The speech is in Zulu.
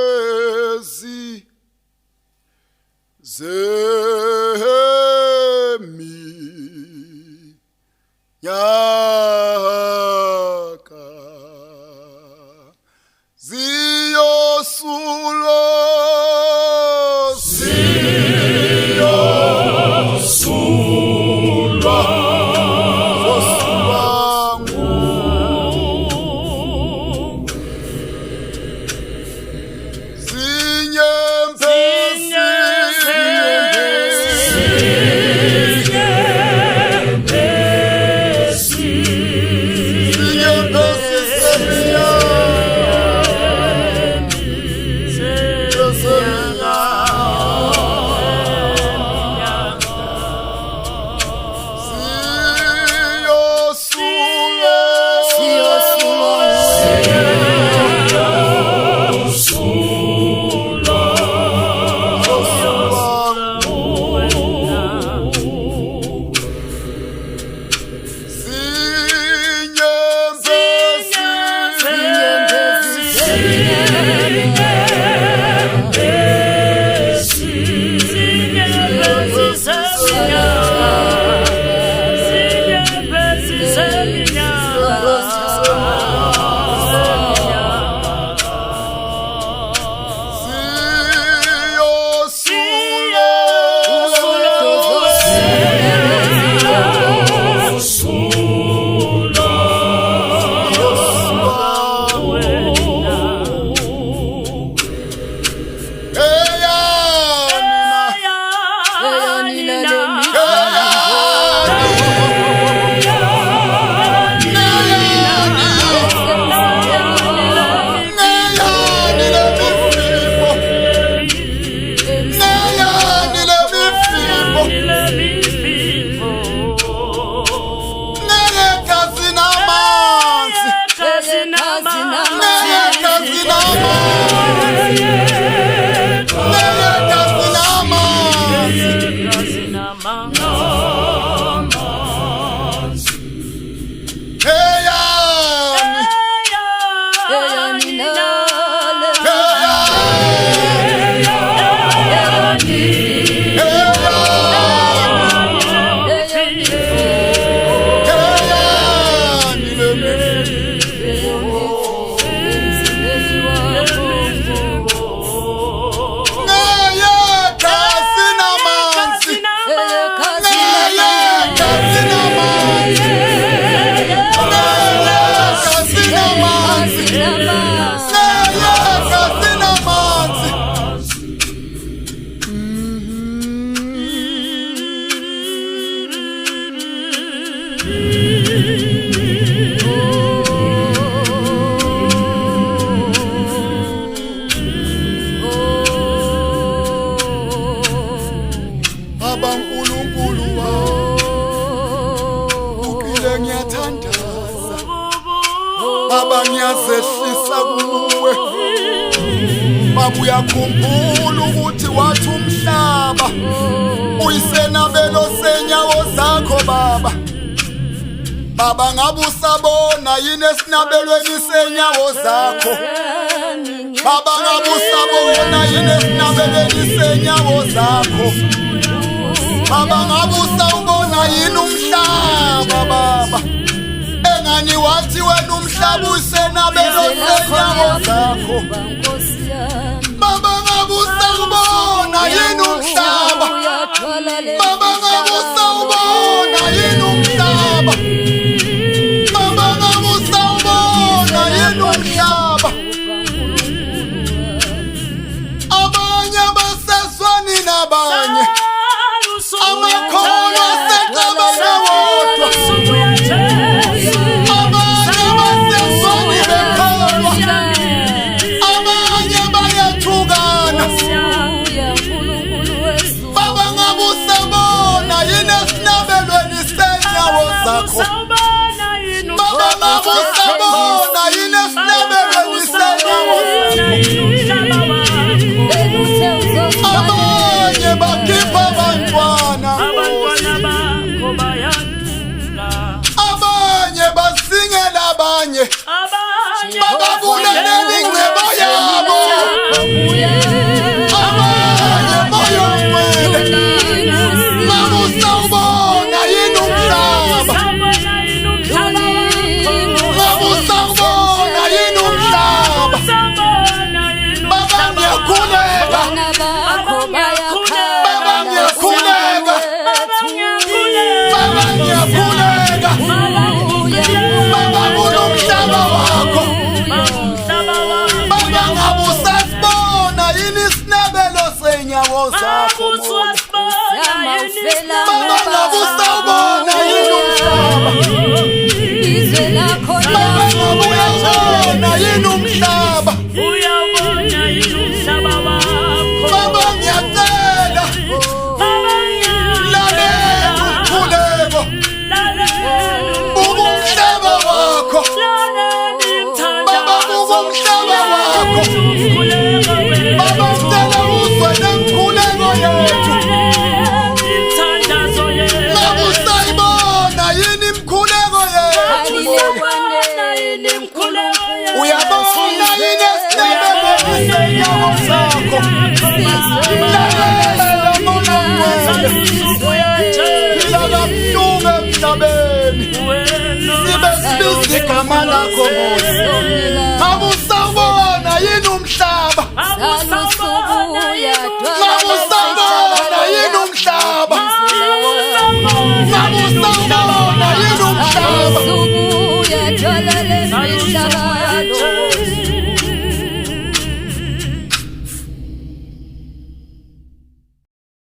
zinyembezi zeminyaka ziyosulwa Abanyazehlisa kuwe babuya khumbula ukuthi wathi umhlaba uyisenabelo senyawo zakho baba. Baba ngabe usabona yini esinabelweni senyawo zakho? Baba ngabe usabona yini esinabelweni senyawo zakho? Baba ngabe usawubona yini umhlaba baba? Engani wathi wena umhlaba usenabelo senyawo zakho. Baba ngabe usawubona yini umhlaba? Baba ngabe usawubona yini umhlaba? Baba ngabe usawubona yini umhlaba? Abanye baseswani nabanye amakhono aseqabana wodwa. Abanye baseswani bekholwa, abanye bayethukana. Baba ngabe usabona Abanye moya ongcwele. Ngabe usawubona yini umhlaba? Ngabe usawubona yini umhlaba? Baba ngiyakhuleka. Baba ngiyakhuleka. Baba ngiyakhuleka. Baba kunomhlaba wakho. Baba ngabe usasibona yini isinebelo senyawo zakho? Baba ngabe usawubona yini umhlaba? Baba ngabe uyabona yini umhlaba? Baba ngiyacela lalela umkhuleko. Buka umhlaba wakho. Baba buka umhlaba wakho. Baba ngicela uzwe nemkhuleko yethu. Ngabe usayibona yini imkhuleko yethu? Uyabona yini esinebelo senyawo zakho? Lalela moya ongcwele. Phila kabuhlungu emhlabeni. Sibe sibiza igama lakho Nkosi.